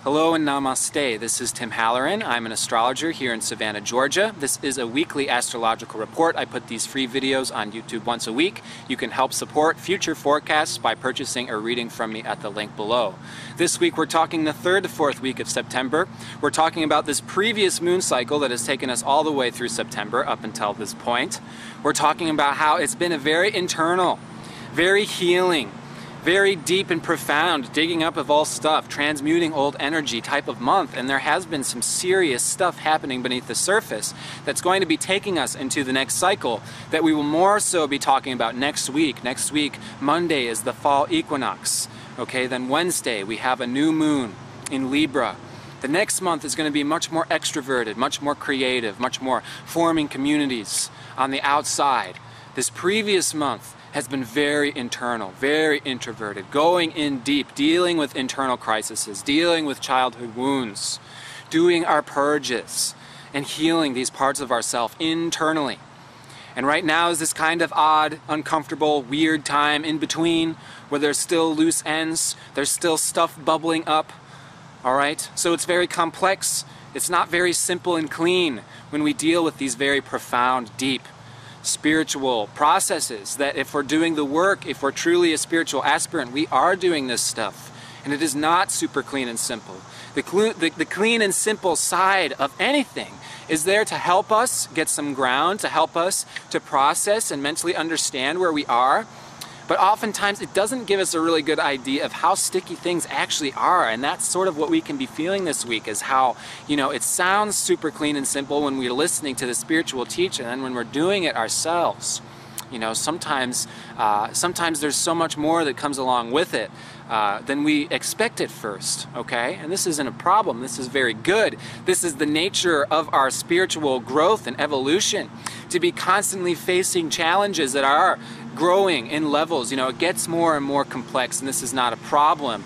Hello and namaste. This is Tim Halloran. I'm an astrologer here in Savannah, Georgia. This is a weekly astrological report. I put these free videos on YouTube once a week. You can help support future forecasts by purchasing a reading from me at the link below. This week we're talking the 3rd to 4th week of September. We're talking about this previous moon cycle that has taken us all the way through September up until this point. We're talking about how it's been a very internal, very healing, very deep and profound, digging up of all stuff, transmuting old energy type of month, and there has been some serious stuff happening beneath the surface that's going to be taking us into the next cycle that we will more so be talking about next week. Next week, Monday is the fall equinox. Okay, then Wednesday we have a new moon in Libra. The next month is going to be much more extroverted, much more creative, much more forming communities on the outside. This previous month has been very internal, very introverted, going in deep, dealing with internal crises, dealing with childhood wounds, doing our purges, and healing these parts of ourselves internally. And right now is this kind of odd, uncomfortable, weird time in between where there's still loose ends, there's still stuff bubbling up, all right? So it's very complex. It's not very simple and clean when we deal with these very profound, deep, spiritual processes that if we're doing the work, if we're truly a spiritual aspirant, we are doing this stuff. And it is not super clean and simple. The clean and simple side of anything is there to help us get some ground, to help us to process and mentally understand where we are. But oftentimes it doesn't give us a really good idea of how sticky things actually are, and that's sort of what we can be feeling this week, is how, it sounds super clean and simple when we're listening to the spiritual teacher, and then when we're doing it ourselves, sometimes there's so much more that comes along with it than we expect at first, okay? And this isn't a problem, this is very good. This is the nature of our spiritual growth and evolution, to be constantly facing challenges that are growing in levels. It gets more and more complex, and this is not a problem.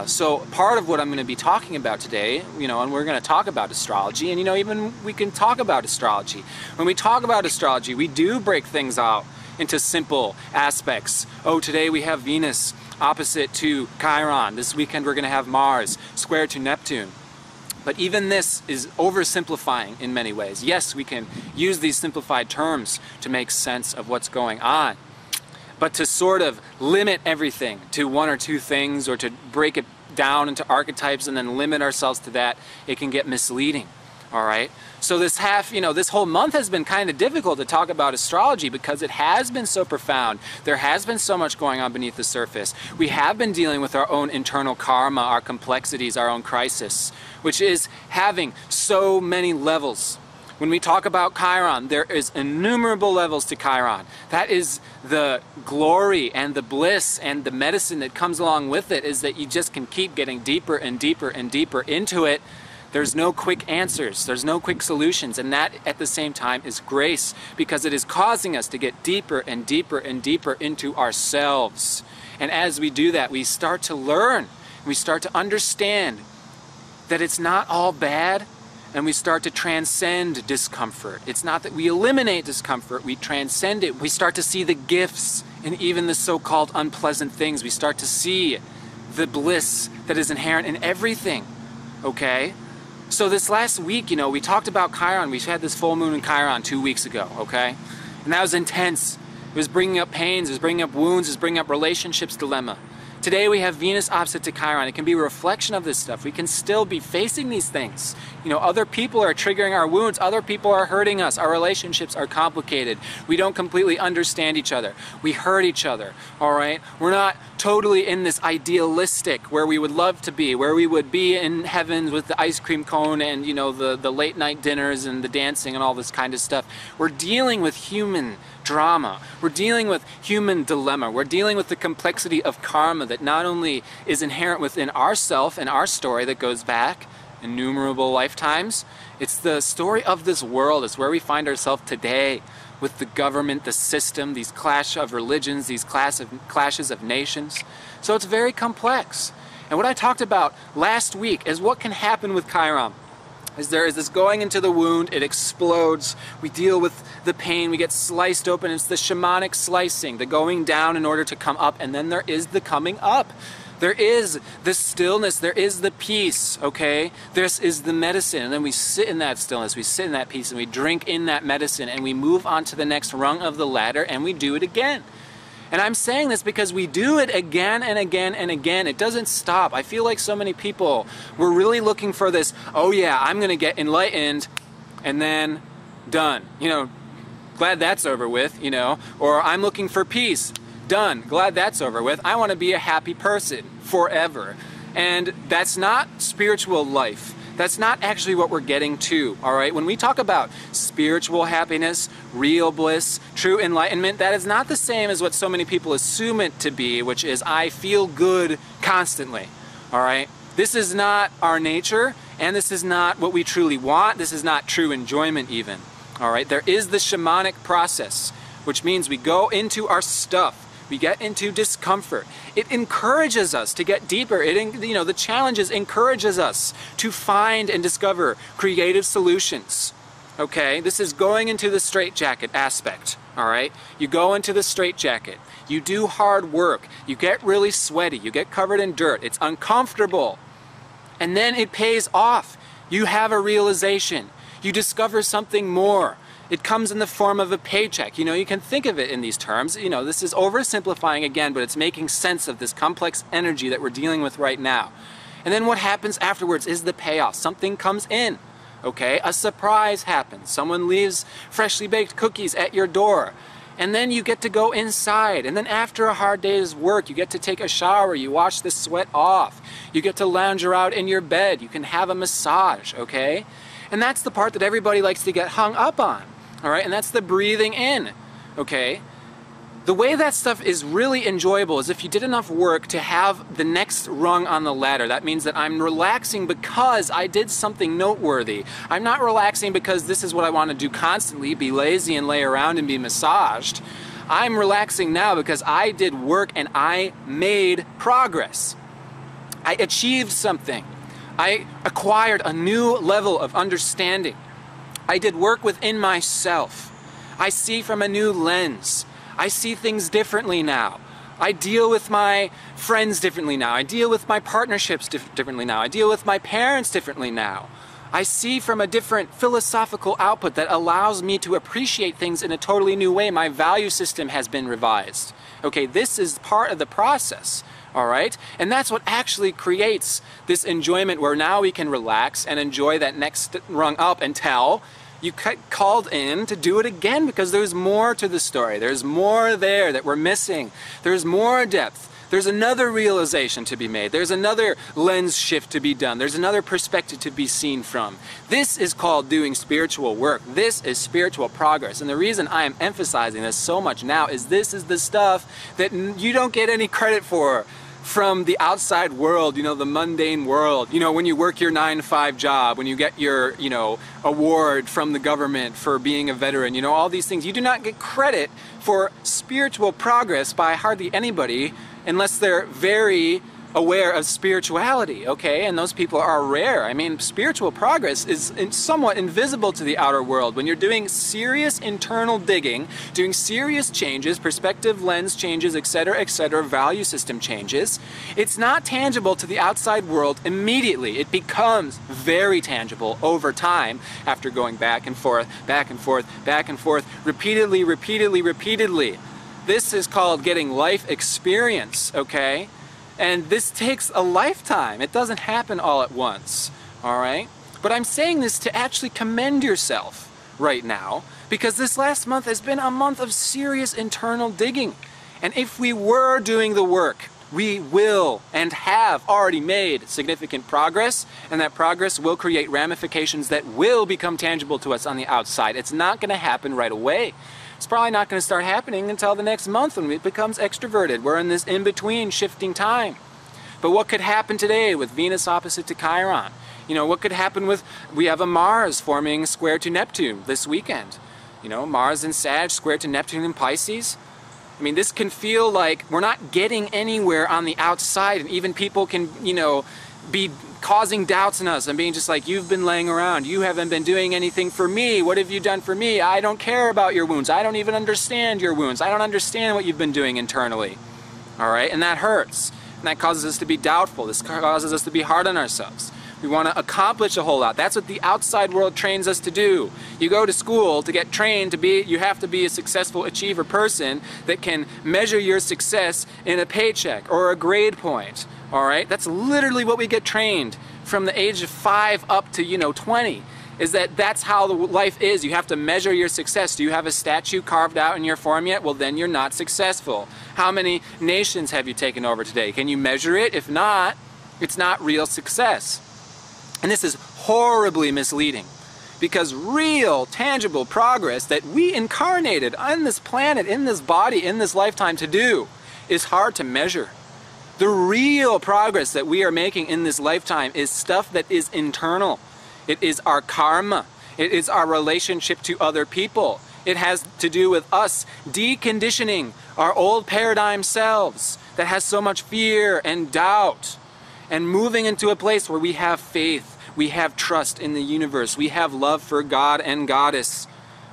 So part of what I'm going to be talking about today, and we're going to talk about astrology, and even we can talk about astrology. When we talk about astrology, we do break things out into simple aspects. Oh, today we have Venus opposite to Chiron. This weekend we're going to have Mars square to Neptune. But even this is oversimplifying in many ways. Yes, we can use these simplified terms to make sense of what's going on. But to sort of limit everything to one or two things, or to break it down into archetypes and then limit ourselves to that, it can get misleading. All right? So this whole month has been kind of difficult to talk about astrology because it has been so profound. There has been so much going on beneath the surface. We have been dealing with our own internal karma, our complexities, our own crisis, which is having so many levels. When we talk about Chiron, there is innumerable levels to Chiron. That is the glory and the bliss and the medicine that comes along with it, is that you just can keep getting deeper and deeper and deeper into it. There's no quick answers, there's no quick solutions, and that at the same time is grace, because it is causing us to get deeper and deeper and deeper into ourselves. And as we do that, we start to learn, we start to understand that it's not all bad, and we start to transcend discomfort. It's not that we eliminate discomfort, we transcend it. We start to see the gifts in even the so-called unpleasant things. We start to see the bliss that is inherent in everything, okay? So this last week, we talked about Chiron. We had this full moon in Chiron 2 weeks ago, okay? And that was intense. It was bringing up pains, it was bringing up wounds, it was bringing up relationships dilemma. Today we have Venus opposite to Chiron. It can be a reflection of this stuff. We can still be facing these things. Other people are triggering our wounds. Other people are hurting us. Our relationships are complicated. We don't completely understand each other. We hurt each other, all right? We're not totally in this idealistic where we would love to be, where we would be in heaven with the ice cream cone and, the late night dinners and the dancing and all this kind of stuff. We're dealing with human drama. We're dealing with human dilemma. We're dealing with the complexity of karma that not only is inherent within ourself and our story that goes back innumerable lifetimes, it's the story of this world. It's where we find ourselves today with the government, the system, these clash of religions, these clashes of nations. So it's very complex. And what I talked about last week is what can happen with Chiron. is there is this going into the wound, it explodes, we deal with the pain, we get sliced open, it's the shamanic slicing, the going down in order to come up, and then there is the coming up. There is the stillness, there is the peace, okay? This is the medicine, and then we sit in that stillness, we sit in that peace, and we drink in that medicine, and we move on to the next rung of the ladder, and we do it again. And I'm saying this because we do it again and again and again. It doesn't stop. I feel like so many people were really looking for this, oh yeah, I'm going to get enlightened and then done. You know, glad that's over with, you know. Or I'm looking for peace. Done. Glad that's over with. I want to be a happy person forever. And that's not spiritual life. That's not actually what we're getting to, all right? When we talk about spiritual happiness, real bliss, true enlightenment, that is not the same as what so many people assume it to be, which is I feel good constantly, all right? This is not our nature, and this is not what we truly want. This is not true enjoyment even, all right? There is the shamanic process, which means we go into our stuff. We get into discomfort. It encourages us to get deeper. You know, the challenges encourages us to find and discover creative solutions. Okay, this is going into the straitjacket aspect. All right, you go into the straitjacket. You do hard work. You get really sweaty. You get covered in dirt. It's uncomfortable, and then it pays off. You have a realization. You discover something more. It comes in the form of a paycheck. You know, you can think of it in these terms. You know, this is oversimplifying again, but it's making sense of this complex energy that we're dealing with right now. And then what happens afterwards is the payoff. Something comes in, okay? A surprise happens. Someone leaves freshly baked cookies at your door. And then you get to go inside. And then after a hard day's work, you get to take a shower. You wash the sweat off. You get to lounge around in your bed. You can have a massage, okay? And that's the part that everybody likes to get hung up on. All right, and that's the breathing in, okay? The way that stuff is really enjoyable is if you did enough work to have the next rung on the ladder. That means that I'm relaxing because I did something noteworthy. I'm not relaxing because this is what I want to do constantly, be lazy and lay around and be massaged. I'm relaxing now because I did work and I made progress. I achieved something. I acquired a new level of understanding. I did work within myself. I see from a new lens. I see things differently now. I deal with my friends differently now. I deal with my partnerships differently now. I deal with my parents differently now. I see from a different philosophical output that allows me to appreciate things in a totally new way. My value system has been revised. Okay, this is part of the process. All right? And that's what actually creates this enjoyment where now we can relax and enjoy that next rung up until you get called in to do it again because there's more to the story. There's more there that we're missing. There's more depth. There's another realization to be made. There's another lens shift to be done. There's another perspective to be seen from. This is called doing spiritual work. This is spiritual progress. And the reason I am emphasizing this so much now is this is the stuff that you don't get any credit for from the outside world, you know, the mundane world. You know, when you work your 9-to-5 job, when you get your, you know, award from the government for being a veteran, you know, all these things. You do not get credit for spiritual progress by hardly anybody unless they're very aware of spirituality, okay? And those people are rare. I mean, spiritual progress is somewhat invisible to the outer world. When you're doing serious internal digging, doing serious changes, perspective, lens changes, etc., value system changes, it's not tangible to the outside world immediately. It becomes very tangible over time after going back and forth, back and forth, back and forth, repeatedly, repeatedly, repeatedly. This is called getting life experience, okay? And this takes a lifetime. It doesn't happen all at once, all right? But I'm saying this to actually commend yourself right now because this last month has been a month of serious internal digging. And if we were doing the work, we will and have already made significant progress, and that progress will create ramifications that will become tangible to us on the outside. It's not going to happen right away. It's probably not going to start happening until the next month when it becomes extroverted. We're in this in-between shifting time. But what could happen today with Venus opposite to Chiron? You know, what could happen with, we have a Mars forming square to Neptune this weekend. You know, Mars in Sag square to Neptune in Pisces. I mean, this can feel like we're not getting anywhere on the outside, and even people can, you know, be causing doubts in us and being just like, you've been laying around, you haven't been doing anything for me, what have you done for me? I don't care about your wounds, I don't even understand your wounds, I don't understand what you've been doing internally. All right, and that hurts, and that causes us to be doubtful, this causes us to be hard on ourselves. We want to accomplish a whole lot. That's what the outside world trains us to do. You go to school to get trained to be, you have to be a successful achiever person that can measure your success in a paycheck or a grade point. All right, that's literally what we get trained from the age of 5 up to 20. Is that's how life is. You have to measure your success. Do you have a statue carved out in your form yet? Well, then you're not successful. How many nations have you taken over today? Can you measure it? If not, it's not real success. And this is horribly misleading, because real, tangible progress that we incarnated on this planet, in this body, in this lifetime to do is hard to measure. The real progress that we are making in this lifetime is stuff that is internal. It is our karma. It is our relationship to other people. It has to do with us deconditioning our old paradigm selves that has so much fear and doubt, and moving into a place where we have faith, we have trust in the universe, we have love for God and Goddess.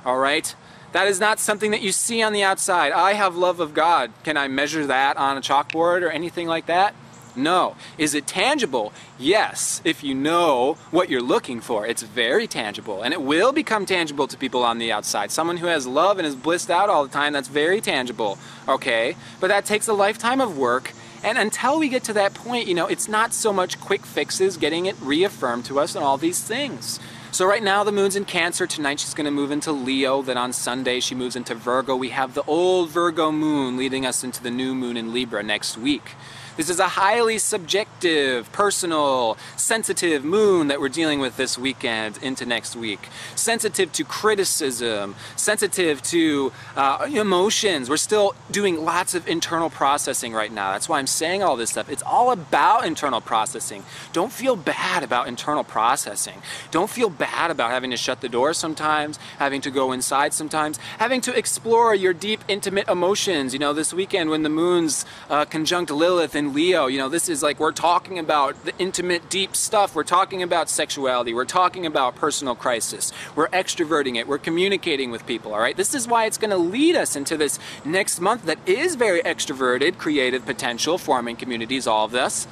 All right? That is not something that you see on the outside. I have love of God. Can I measure that on a chalkboard or anything like that? No. Is it tangible? Yes, if you know what you're looking for. It's very tangible, and it will become tangible to people on the outside. Someone who has love and is blissed out all the time, that's very tangible, okay? But that takes a lifetime of work, and until we get to that point, it's not so much quick fixes, getting it reaffirmed to us and all these things. So right now the moon's in Cancer. Tonight she's going to move into Leo. Then on Sunday she moves into Virgo. We have the old Virgo moon leading us into the new moon in Libra next week. This is a highly subjective, personal, sensitive moon that we're dealing with this weekend into next week. Sensitive to criticism, sensitive to emotions. We're still doing lots of internal processing right now. That's why I'm saying all this stuff. It's all about internal processing. Don't feel bad about internal processing. Don't feel bad about having to shut the door sometimes, having to go inside sometimes, having to explore your deep, intimate emotions. This weekend when the moon's conjunct Lilith in Leo, this is like we're talking about the intimate, deep stuff. We're talking about sexuality. We're talking about personal crisis. We're extroverting it. We're communicating with people, all right? This is why it's going to lead us into this next month that is very extroverted, creative potential, forming communities, all of this.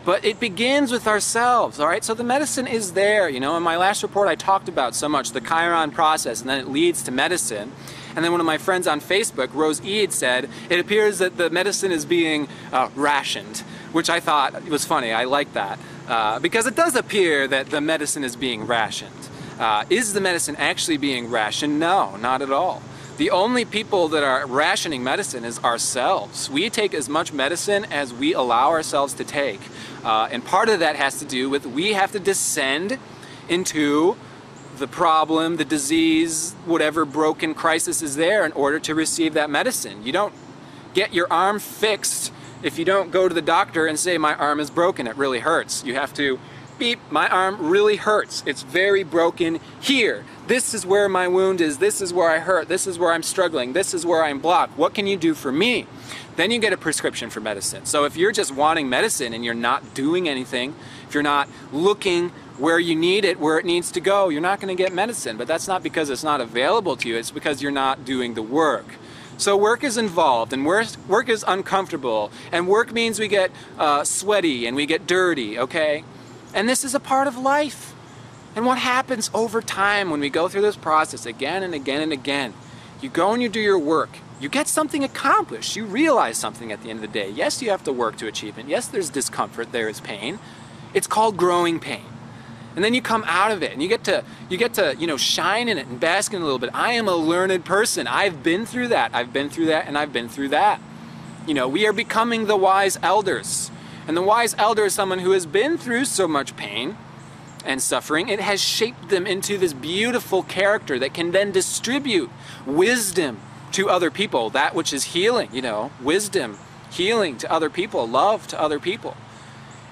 But it begins with ourselves, all right? So the medicine is there, In my last report, I talked about so much the Chiron process, and then it leads to medicine. And then one of my friends on Facebook, Rose Eade, said, it appears that the medicine is being rationed, which I thought was funny. I like that. Because it does appear that the medicine is being rationed. Is the medicine actually being rationed? No, not at all. The only people that are rationing medicine is ourselves. We take as much medicine as we allow ourselves to take. And part of that has to do with we have to descend into the problem, the disease, whatever broken crisis is there in order to receive that medicine. You don't get your arm fixed if you don't go to the doctor and say, my arm is broken, it really hurts. You have to, beep, my arm really hurts. It's very broken here. This is where my wound is. This is where I hurt. This is where I'm struggling. This is where I'm blocked. What can you do for me? Then you get a prescription for medicine. So if you're just wanting medicine and you're not doing anything, if you're not looking where you need it, where it needs to go, you're not going to get medicine. But that's not because it's not available to you. It's because you're not doing the work. So work is involved, and work is uncomfortable, and work means we get sweaty and we get dirty, okay? And this is a part of life. And what happens over time when we go through this process again and again and again? You go and you do your work. You get something accomplished. You realize something at the end of the day. Yes, you have to work to achievement. Yes, there's discomfort. There is pain. It's called growing pain. And then you come out of it, and you get to shine in it and bask in it a little bit. I am a learned person. I've been through that. I've been through that, and I've been through that. We are becoming the wise elders. And the wise elder is someone who has been through so much pain and suffering. It has shaped them into this beautiful character that can then distribute wisdom to other people, that which is healing, wisdom, healing to other people, love to other people.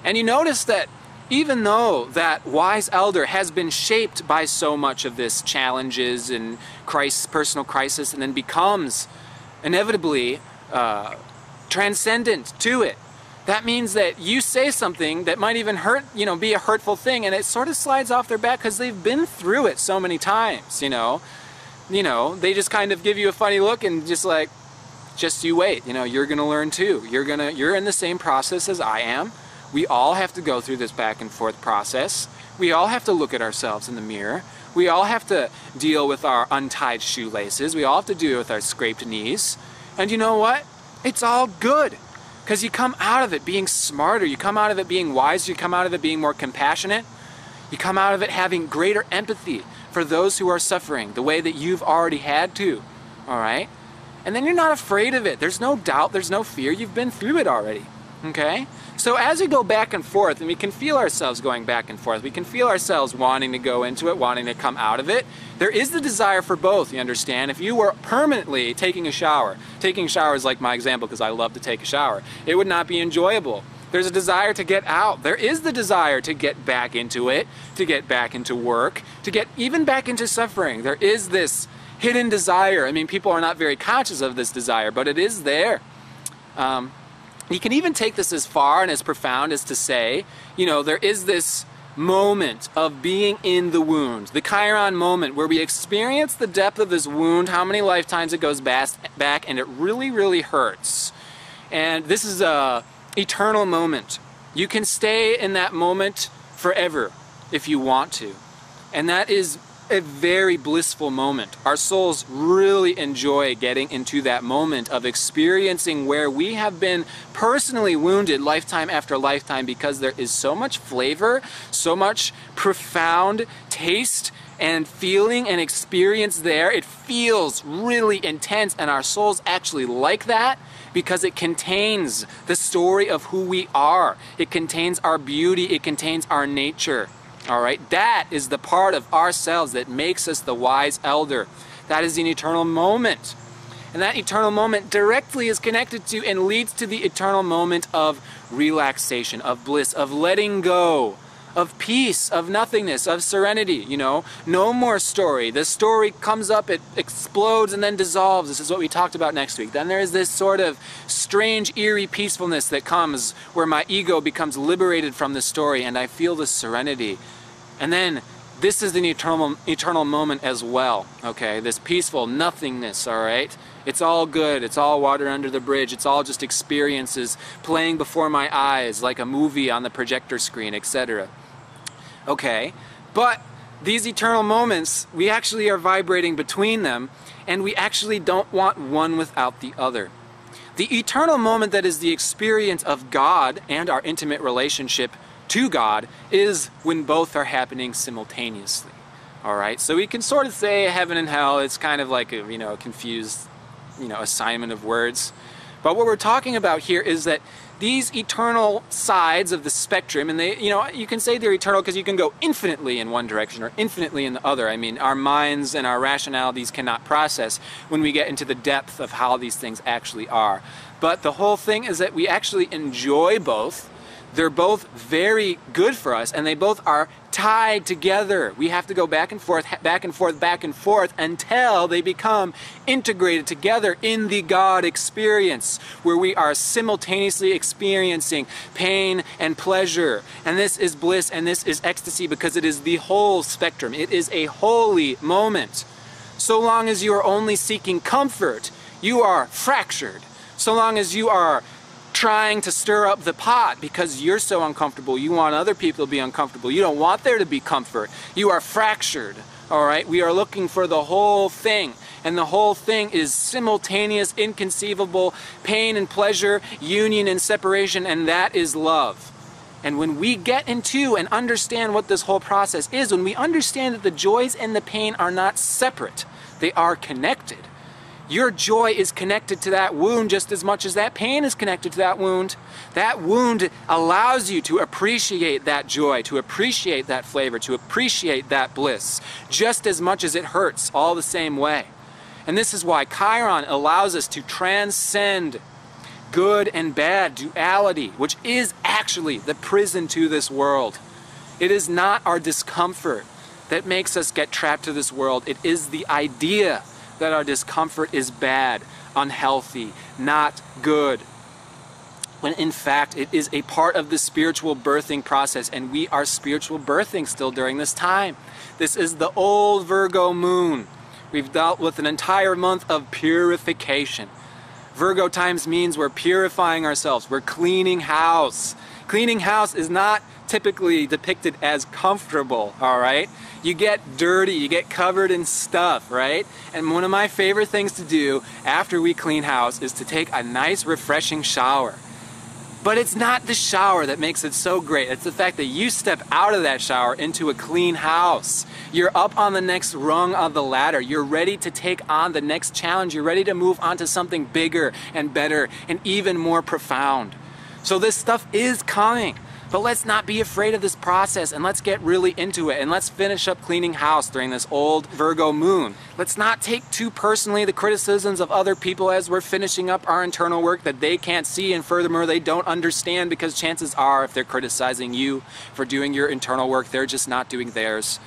And you notice that even though that wise elder has been shaped by so much of this challenges and personal crisis, and then becomes inevitably transcendent to it, That means that you say something that might even hurt, be a hurtful thing, and it sort of slides off their back because they've been through it so many times, They just kind of give you a funny look and just like, just you wait, you're gonna learn too. You're in the same process as I am. We all have to go through this back and forth process. We all have to look at ourselves in the mirror. We all have to deal with our untied shoelaces. We all have to deal with our scraped knees. And you know what? It's all good. Because you come out of it being smarter, you come out of it being wiser, you come out of it being more compassionate, you come out of it having greater empathy for those who are suffering the way that you've already had to, all right? And then you're not afraid of it. There's no doubt, there's no fear, you've been through it already, okay? So as we go back and forth, and we can feel ourselves going back and forth, we can feel ourselves wanting to go into it, wanting to come out of it, there is the desire for both, you understand? If you were permanently taking a shower is like my example because I love to take a shower, it would not be enjoyable. There's a desire to get out. There is the desire to get back into it, to get back into work, to get even back into suffering. There is this hidden desire. I mean, people are not very conscious of this desire, but it is there. You can even take this as far and as profound as to say, there is this moment of being in the wound, the Chiron moment where we experience the depth of this wound, how many lifetimes it goes back, and it really, really hurts. And this is a eternal moment. You can stay in that moment forever if you want to. And that is a very blissful moment. Our souls really enjoy getting into that moment of experiencing where we have been personally wounded lifetime after lifetime because there is so much flavor, so much profound taste and feeling and experience there. It feels really intense, and our souls actually like that because it contains the story of who we are. It contains our beauty, it contains our nature. All right, that is the part of ourselves that makes us the wise elder. That is an eternal moment. And that eternal moment directly is connected to and leads to the eternal moment of relaxation, of bliss, of letting go, of peace, of nothingness, of serenity, No more story. The story comes up, it explodes, and then dissolves. This is what we talked about next week. Then there is this sort of strange, eerie peacefulness that comes where my ego becomes liberated from the story, and I feel this serenity. And then this is an eternal moment as well, okay? This peaceful nothingness, all right? It's all good. It's all water under the bridge. It's all just experiences playing before my eyes like a movie on the projector screen, etc. Okay, but these eternal moments, we actually are vibrating between them, and we actually don't want one without the other. The eternal moment that is the experience of God and our intimate relationship to God is when both are happening simultaneously. All right, so we can sort of say heaven and hell. It's kind of like a confused, assignment of words. But what we're talking about here is that these eternal sides of the spectrum, and they, you can say they're eternal because you can go infinitely in one direction or infinitely in the other. I mean, our minds and our rationalities cannot process when we get into the depth of how these things actually are. But the whole thing is that we actually enjoy both. They're both very good for us, and they both are tied together. We have to go back and forth, back and forth, back and forth until they become integrated together in the God experience, where we are simultaneously experiencing pain and pleasure. And this is bliss and this is ecstasy because it is the whole spectrum. It is a holy moment. So long as you are only seeking comfort, you are fractured. So long as you are trying to stir up the pot because you're so uncomfortable, you want other people to be uncomfortable, you don't want there to be comfort, you are fractured, all right? We are looking for the whole thing, and the whole thing is simultaneous, inconceivable pain and pleasure, union and separation, and that is love. And when we get into and understand what this whole process is, when we understand that the joys and the pain are not separate, they are connected. Your joy is connected to that wound just as much as that pain is connected to that wound. That wound allows you to appreciate that joy, to appreciate that flavor, to appreciate that bliss, just as much as it hurts, all the same way. And this is why Chiron allows us to transcend good and bad duality, which is actually the prison to this world. It is not our discomfort that makes us get trapped to this world. It is the idea that our discomfort is bad, unhealthy, not good. when in fact it is a part of the spiritual birthing process, and we are spiritual birthing still during this time. This is the old Virgo moon. We've dealt with an entire month of purification. Virgo times means we're purifying ourselves, we're cleaning house. Cleaning house is not typically depicted as comfortable, all right? You get dirty, you get covered in stuff, right? And one of my favorite things to do after we clean house is to take a nice refreshing shower. But it's not the shower that makes it so great. It's the fact that you step out of that shower into a clean house. You're up on the next rung of the ladder. You're ready to take on the next challenge. You're ready to move on to something bigger and better and even more profound. So this stuff is coming. But let's not be afraid of this process, and let's get really into it, and let's finish up cleaning house during this old Virgo moon. Let's not take too personally the criticisms of other people as we're finishing up our internal work that they can't see, and furthermore they don't understand, because chances are if they're criticizing you for doing your internal work, they're just not doing theirs.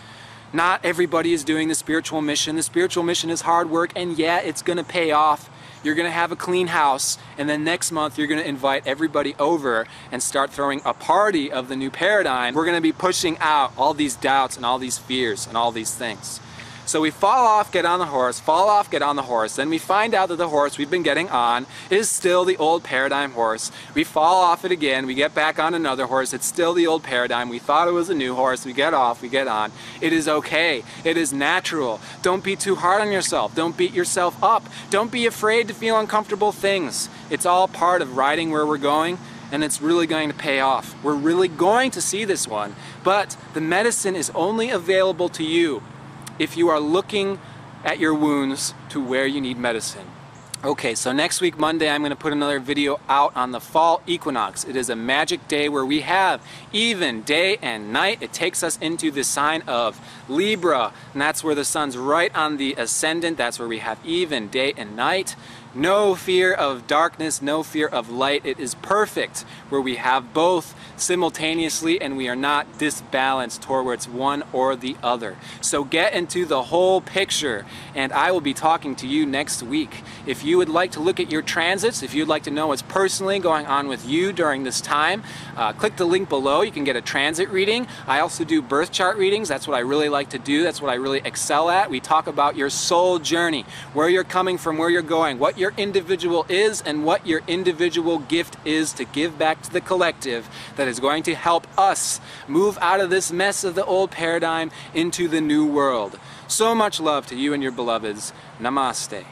Not everybody is doing the spiritual mission. The spiritual mission is hard work, and yeah, it's going to pay off. You're going to have a clean house, and then next month you're going to invite everybody over and start throwing a party of the new paradigm. We're going to be pushing out all these doubts and all these fears and all these things. So we fall off, get on the horse, fall off, get on the horse. Then we find out that the horse we've been getting on is still the old paradigm horse. We fall off it again, we get back on another horse, it's still the old paradigm. We thought it was a new horse, we get off, we get on. It is okay, it is natural. Don't be too hard on yourself, don't beat yourself up. Don't be afraid to feel uncomfortable things. It's all part of riding where we're going, and it's really going to pay off. We're really going to see this one, but the medicine is only available to you if you are looking at your wounds to where you need medicine. Okay, so next week, Monday, I'm going to put another video out on the fall equinox. It is a magic day where we have even day and night. It takes us into the sign of Libra, and that's where the sun's right on the ascendant. That's where we have even day and night. No fear of darkness, no fear of light. It is perfect where we have both simultaneously and we are not disbalanced towards one or the other. So get into the whole picture, and I will be talking to you next week. If you would like to look at your transits, if you'd like to know what's personally going on with you during this time, click the link below. You can get a transit reading. I also do birth chart readings. That's what I really like to do. That's what I really excel at. We talk about your soul journey, where you're coming from, where you're going, what your individual is, and what your individual gift is to give back to the collective that is going to help us move out of this mess of the old paradigm into the new world. So much love to you and your beloveds. Namaste.